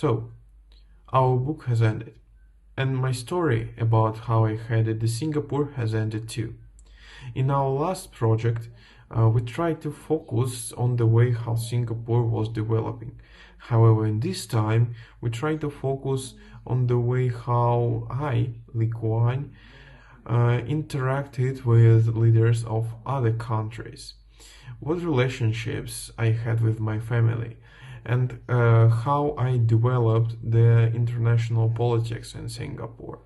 So, our book has ended, and my story about how I headed to Singapore has ended too. In our last project, we tried to focus on the way how Singapore was developing. However, in this time, we tried to focus on the way how I, Li Kuan, interacted with leaders of other countries, what relationships I had with my family, and how I developed the international politics in Singapore.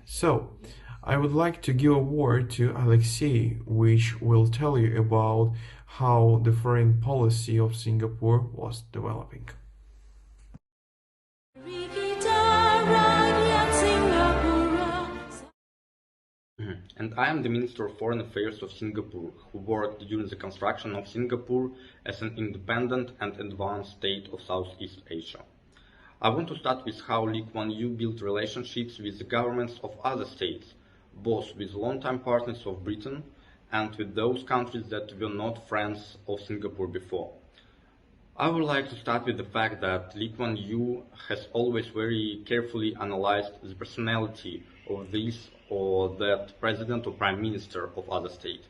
So, I would like to give a word to Alexei, which will tell you about how the foreign policy of Singapore was developing. And I am the Minister of Foreign Affairs of Singapore, who worked during the construction of Singapore as an independent and advanced state of Southeast Asia. I want to start with how Lee Kuan Yew built relationships with the governments of other states, both with longtime partners of Britain and with those countries that were not friends of Singapore before. I would like to start with the fact that Lee Kuan Yew has always very carefully analyzed the personality of this or that president or prime minister of other state.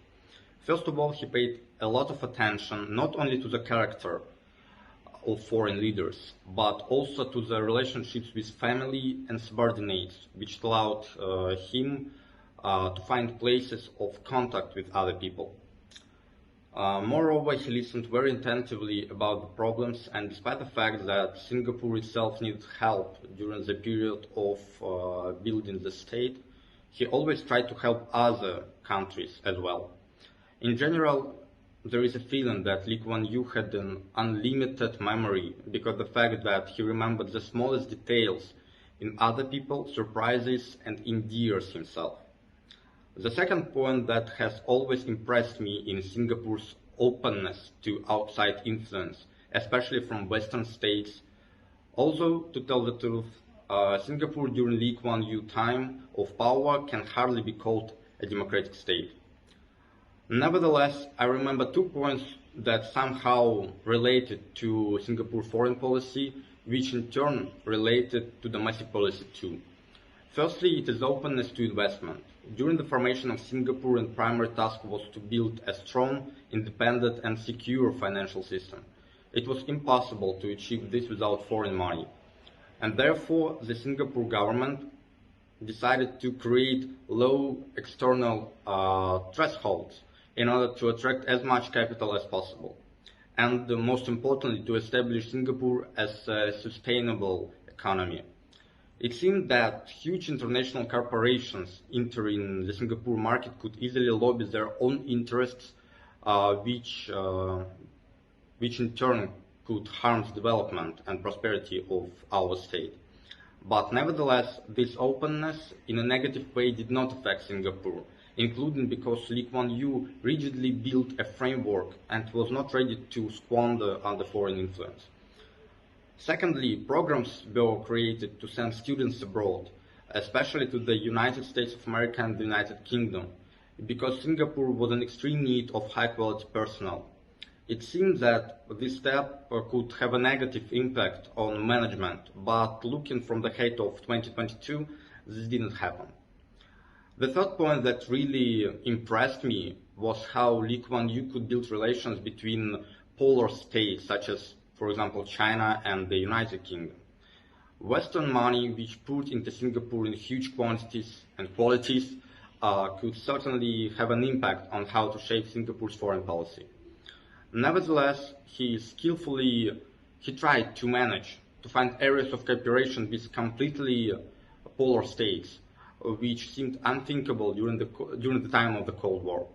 First of all, he paid a lot of attention not only to the character of foreign leaders, but also to the relationships with family and subordinates, which allowed him to find places of contact with other people. Moreover, he listened very attentively about the problems, and despite the fact that Singapore itself needed help during the period of building the state, he always tried to help other countries as well. In general, there is a feeling that Lee Kuan Yew had an unlimited memory because the fact that he remembered the smallest details in other people surprises and endears himself. The second point that has always impressed me in Singapore's openness to outside influence, especially from Western states. Although, to tell the truth, Singapore during Lee Kuan Yew time of power can hardly be called a democratic state. Nevertheless, I remember 2 points that somehow related to Singapore foreign policy, which in turn related to domestic policy too. Firstly, it is openness to investment. During the formation of Singapore, the primary task was to build a strong, independent and secure financial system. It was impossible to achieve this without foreign money. And therefore, the Singapore government decided to create low external thresholds in order to attract as much capital as possible. And most importantly, to establish Singapore as a sustainable economy. It seemed that huge international corporations entering the Singapore market could easily lobby their own interests, which in turn could harm the development and prosperity of our state. But nevertheless, this openness in a negative way did not affect Singapore, including because Lee Kuan Yew rigidly built a framework and was not ready to squander under foreign influence. Secondly, programs were created to send students abroad, especially to the United States of America and the United Kingdom, because Singapore was in extreme need of high-quality personnel. It seemed that this step could have a negative impact on management, but looking from the height of 2022, this didn't happen. The third point that really impressed me was how Lee Kuan Yew could build relations between polar states, such as, for example, China and the United Kingdom. Western money, which poured into Singapore in huge quantities and qualities, could certainly have an impact on how to shape Singapore's foreign policy. Nevertheless, he tried to manage to find areas of cooperation with completely polar states, which seemed unthinkable during the time of the Cold War.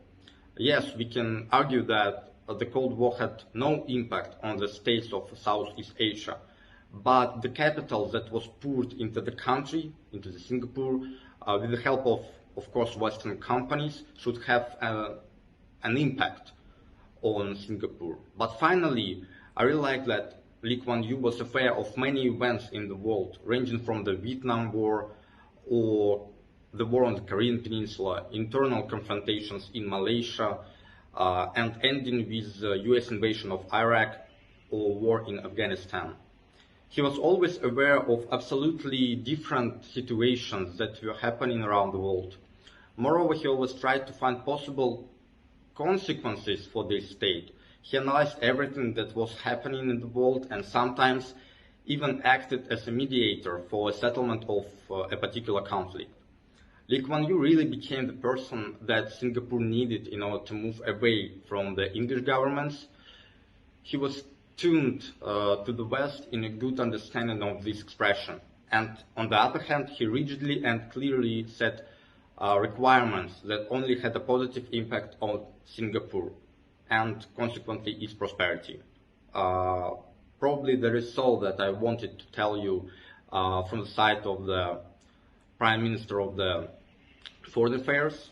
Yes, we can argue that the Cold War had no impact on the states of Southeast Asia, but the capital that was poured into the country, into the Singapore, with the help of course, Western companies, should have an impact on Singapore. But finally, I really like that Lee Kuan Yew was aware of many events in the world, ranging from the Vietnam War or the war on the Korean Peninsula, internal confrontations in Malaysia, and ending with the US invasion of Iraq or war in Afghanistan. He was always aware of absolutely different situations that were happening around the world. Moreover, he always tried to find possible consequences for this state. He analyzed everything that was happening in the world and sometimes even acted as a mediator for a settlement of a particular conflict. Lee Kuan Yew really became the person that Singapore needed in order to move away from the English governments. He was tuned to the West in a good understanding of this expression. And on the other hand, he rigidly and clearly set requirements that only had a positive impact on Singapore and consequently its prosperity. Probably the result that I wanted to tell you from the side of the Prime Minister of the Foreign Affairs.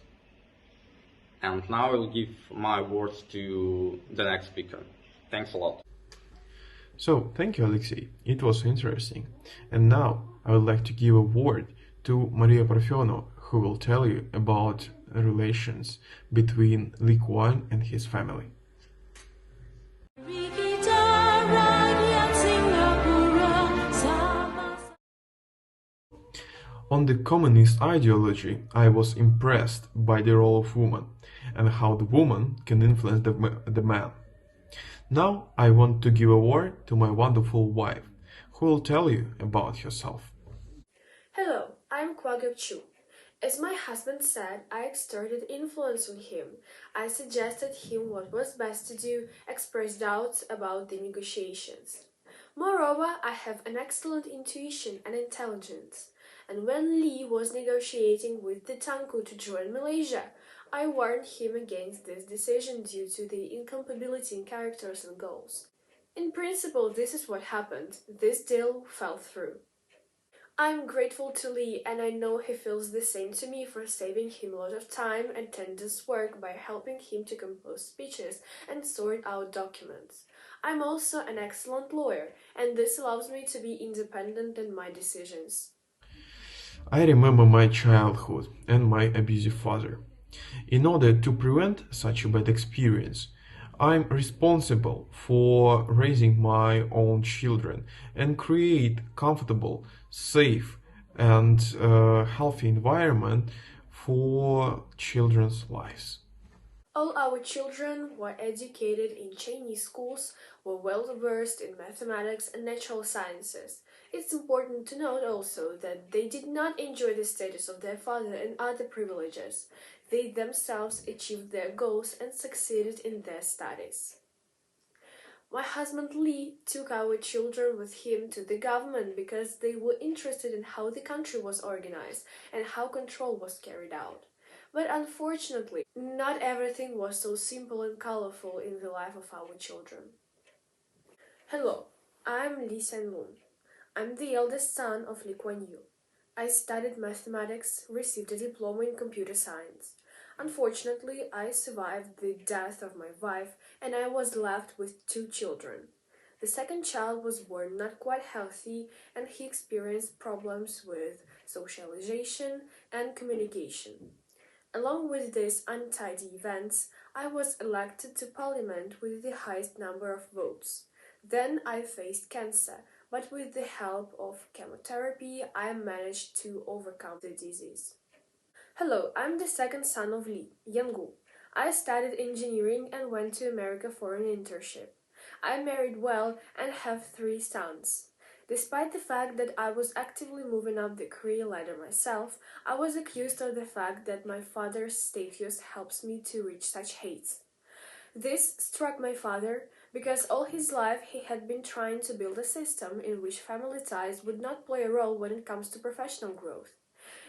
And now I will give my words to the next speaker. Thanks a lot. So, thank you, Alexei. It was interesting. And now I would like to give a word to Maria Parfenova, who will tell you about relations between Lee Kuan and his family. On the communist ideology, I was impressed by the role of woman and how the woman can influence the man. Now I want to give a word to my wonderful wife, who will tell you about herself. Hello, I'm Kuan Yew. As my husband said, I exerted influence on him. I suggested him what was best to do, expressed doubts about the negotiations. Moreover, I have an excellent intuition and intelligence. And when Lee was negotiating with the Tangku to join Malaysia, I warned him against this decision due to the incompatibility in characters and goals. In principle, this is what happened. This deal fell through. I'm grateful to Lee, and I know he feels the same to me for saving him a lot of time and tedious work by helping him to compose speeches and sort out documents. I'm also an excellent lawyer, and this allows me to be independent in my decisions. I remember my childhood and my abusive father. In order to prevent such a bad experience, I'm responsible for raising my own children and create comfortable, safe, and healthy environment for children's lives. All our children were educated in Chinese schools, were well versed in mathematics and natural sciences. It's important to note also that they did not enjoy the status of their father and other privileges. They themselves achieved their goals and succeeded in their studies. My husband Lee took our children with him to the government because they were interested in how the country was organized and how control was carried out. But unfortunately, not everything was so simple and colorful in the life of our children. Hello, I'm Lee San-moon. I'm the eldest son of Lee Kuan Yew. I studied mathematics, received a diploma in computer science. Unfortunately, I survived the death of my wife and I was left with 2 children. The second child was born not quite healthy and he experienced problems with socialization and communication. Along with these untidy events, I was elected to parliament with the highest number of votes. Then I faced cancer, but with the help of chemotherapy, I managed to overcome the disease. Hello, I'm the second son of Lee, Yangu. I studied engineering and went to America for an internship. I married well and have 3 sons. Despite the fact that I was actively moving up the career ladder myself, I was accused of the fact that my father's status helps me to reach such heights. This struck my father because all his life he had been trying to build a system in which family ties would not play a role when it comes to professional growth.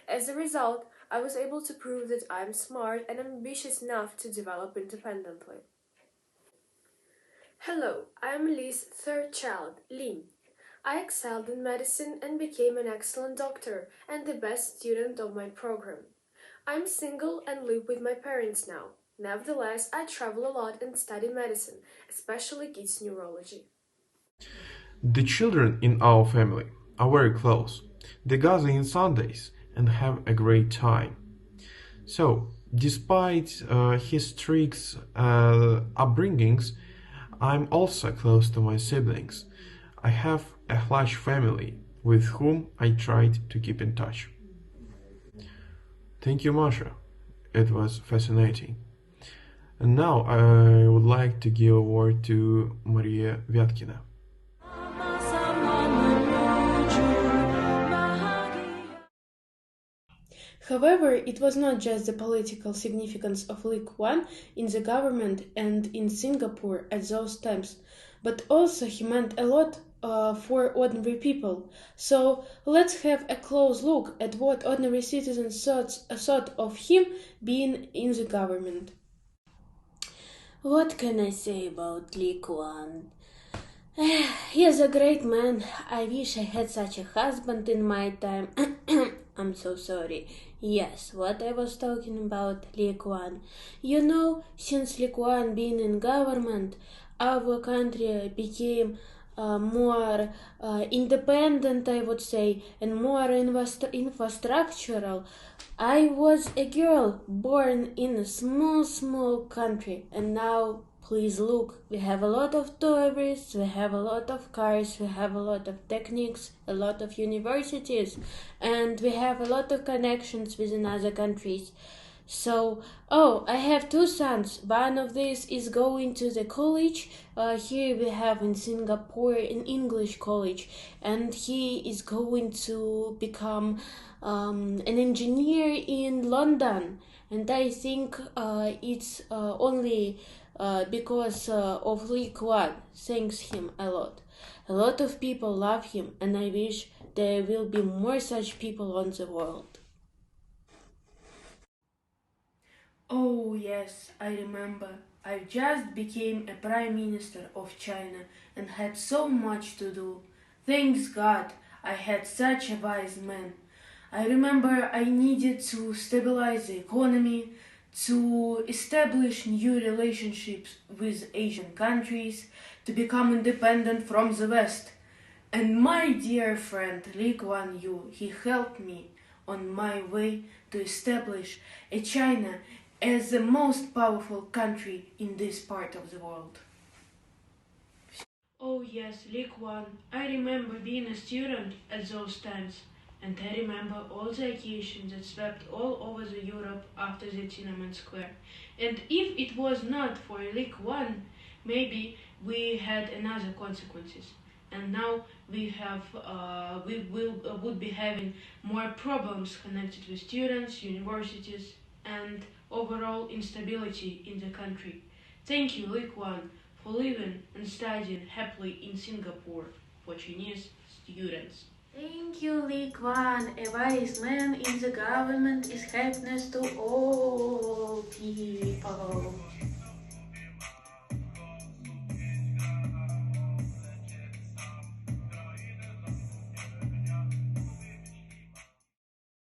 As a result, I was able to prove that I am smart and ambitious enough to develop independently. Hello, I am Lee's 3rd child, Lin. I excelled in medicine and became an excellent doctor and the best student of my program. I'm single and live with my parents now. Nevertheless, I travel a lot and study medicine, especially kids neurology. The children in our family are very close. They gather on Sundays and have a great time. So, despite his strict upbringings, I'm also close to my siblings. I have a large family with whom I tried to keep in touch. Thank you, Masha. It was fascinating. And now I would like to give a word to Maria Vyatkina. However, it was not just the political significance of Lee Kuan in the government and in Singapore at those times, but also he meant a lot for ordinary people. So let's have a close look at what ordinary citizens thought of him being in the government. What can I say about Lee Kuan? He is a great man. I wish I had such a husband in my time. I'm so sorry. Yes, what I was talking about, Lee Kuan. You know, since Lee Kuan being in government, our country became more independent, I would say, and more infrastructural. I was a girl born in a small country, and now please look, we have a lot of tourists, we have a lot of cars, we have a lot of techniques, a lot of universities, and we have a lot of connections within other countries. So, I have two sons. One of these is going to the college. Here we have in Singapore an English college, and he is going to become an engineer in London. And I think it's only because of Lee Kuan. Thanks him a lot. A lot of people love him, and I wish there will be more such people on the world. Oh, yes, I remember. I just became a Prime Minister of China and had so much to do. Thanks God, I had such a wise man. I remember I needed to stabilize the economy, to establish new relationships with Asian countries, to become independent from the West. And my dear friend Lee Kuan Yew, he helped me on my way to establish a China as the most powerful country in this part of the world. Oh yes, Lee Kuan. I remember being a student at those times, and I remember all the occasions that swept all over the Europe after the Tiananmen Square. And if it was not for Lee Kuan, maybe we had another consequences. And now would be having more problems connected with students, universities, and overall instability in the country. Thank you, Lee Kuan, for living and studying happily in Singapore for Chinese students. Thank you, Lee Kuan. A wise man in the government is happiness to all people.